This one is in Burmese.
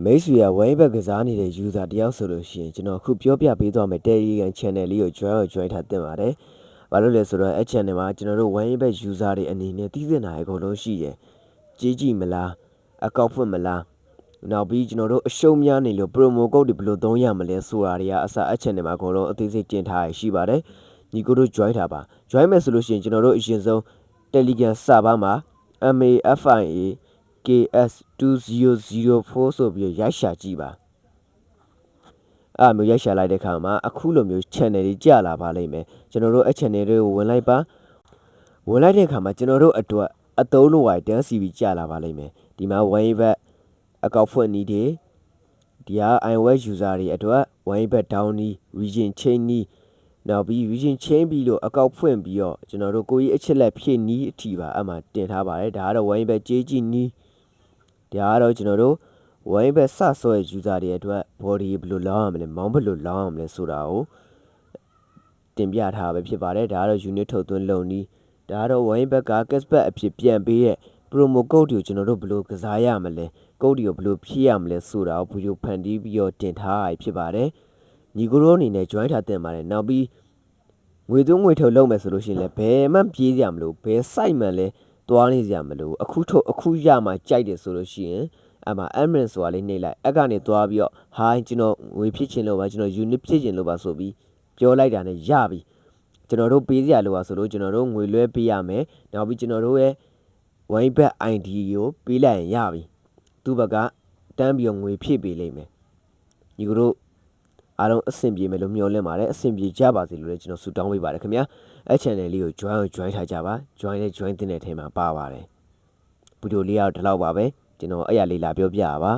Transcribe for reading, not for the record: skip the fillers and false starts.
မိတ်ဆွေရဝိုင်းဘက်ကစားနေတဲ့ user တယောက်ဆိုလို့ရှိရင်ကျွန်တော်အခုပြောပြပေးသွားမယ် Telegram channel လေးကို join ထားတင်ပါတယ်။ဘာလို့လဲဆိုတော့အဲ့ channel မှာကျွန်တော်တို့ဝိုင်းဘက် user တွေအနေနဲ့သိသင့်တာအကုန်လုံးရှိတယ်။ကြီးကြည့်မလားအကောက်ဖွင့်မလားနောက်ပြီးကျွန်တော်တို့အရှုံးများနေလို့ promo code တွေဘယ်လိုသုံးရမလဲဆိုတာတွေကအစအဲ့ channel မှာအကုန်လုံးအသေးစိတ်တင်ထားရရှိပါတယ်။ညီကိုတို့ join ထားပါ join မယ်ဆိုလို့ရှိရင်ကျွန်တော်တို့အရင်ဆုံး Telegram server မှာ MAFIA KS2004 ဆိုပြီးရိုက်ရှာကြည့်ပါမျိုးရိုက်ရှာလိုက်တဲ့အခါမှာအခုလိုမျိုး channel တွေကြာလာပါလိမ့်မယ်ကျွန်တော်တို့အဲ့ channel တွေကိုဝင်လိုက်ပါဝင်လိုက်တဲ့အခါမှာကျွန်တော်တို့အတွက်အသုံးလို့ဝိုင်တန်း CV ကြာလာပါလိမ့်မယ်ဒီမှာ wine back အကောက်ဖွင့်နည်းတွေဒီဟာ iOS user တွေအတွက် wine back down နည်း region chain နည်းနောက်ပြီး region chain ပြီးလို့အကောက်ဖွင့်ပြီးတော့ကျွန်တော်တို့ကိုကြီးအချက်လက်ဖြည့်နည်းအထိပါအမှတင်ထားပါတယ်ဒါကတော့ wine back ကြေးကြည့်နည်းဒါကတော့ကျွန်တော်တို့ဝိုင်းဘက်စဆွဲ user တွေအတွက် body ဘယ်လိုလောင်းရမလဲမောင်းဘယ်လိုလောင်းရမလဲဆိုတာကိုတင်ပြထားပဲဖြစ်ပါတယ်ဒါကတော့ unit ထုတ်သွင်းလုံနည်းဒါကတော့ဝိုင်းဘက်က cashback အဖြစ်ပြန်ပေးတဲ့ promo code တွေကိုကျွန်တော်တို့ဘယ်လိုကစားရမလဲ code တွေကိုဘယ်လိုဖြည့်ရမလဲဆိုတာကိုဗီဒီယိုဖန်တီးပြီးတော့တင်ထားရဖြစ်ပါတယ်ညီကိုတို့အနေနဲ့ join ထားတင်ပါတယ်နောက်ပြီးငွေသွင်းငွေထုတ်လုပ်မယ်ဆိုလို့ရှိရင်လည်းဘယ်မှပြေးကြမလို့ဘယ် site မှလည်းသွားနေကြမလို့အခုထုတ်အခုရမှကြိုက်တယ်ဆိုလို့ရှိရင်အမှ admin ဆိုတာလေးနှိပ်လိုက်အကနေသွားပြီးတော့ hi ကျွန်တော်ငွေဖြစ်ချင်လို့ပါကျွန်တော် unit ဖြစ်ချင်လို့ပါဆိုပြီးပြောလိုက်တာနဲ့ရပြီကျွန်တော်တို့ပေးစရာလိုပါဆိုလို့ကျွန်တော်တို့ငွေလွှဲပေးရမယ်နောက်ပြီးကျွန်တော်တို့ရဲ့ wine back ID ကိုပေးလိုက်ရင်ရပြီသူ့ဘက်ကတန်းပြီးတော့ငွေဖြည့်ပေးလိမ့်မယ်ညီတို့အားလုံးအဆင်ပြေမယ်လို့မျှော်လင့်ပါတယ်အဆင်ပြေကြပါစေလို့လည်းကျွန်တော်ဆုတောင်းပေးပါတယ်ခင်ဗျာအဲ့ channel လေးကို join ထားကြပါ join တဲ့ထဲမှာပါပါတယ်ဗီဒီယိုလေးကတော့ဒီလောက်ပါပဲကျွန်တော်အဲ့ရလေးလာပြောပြပါ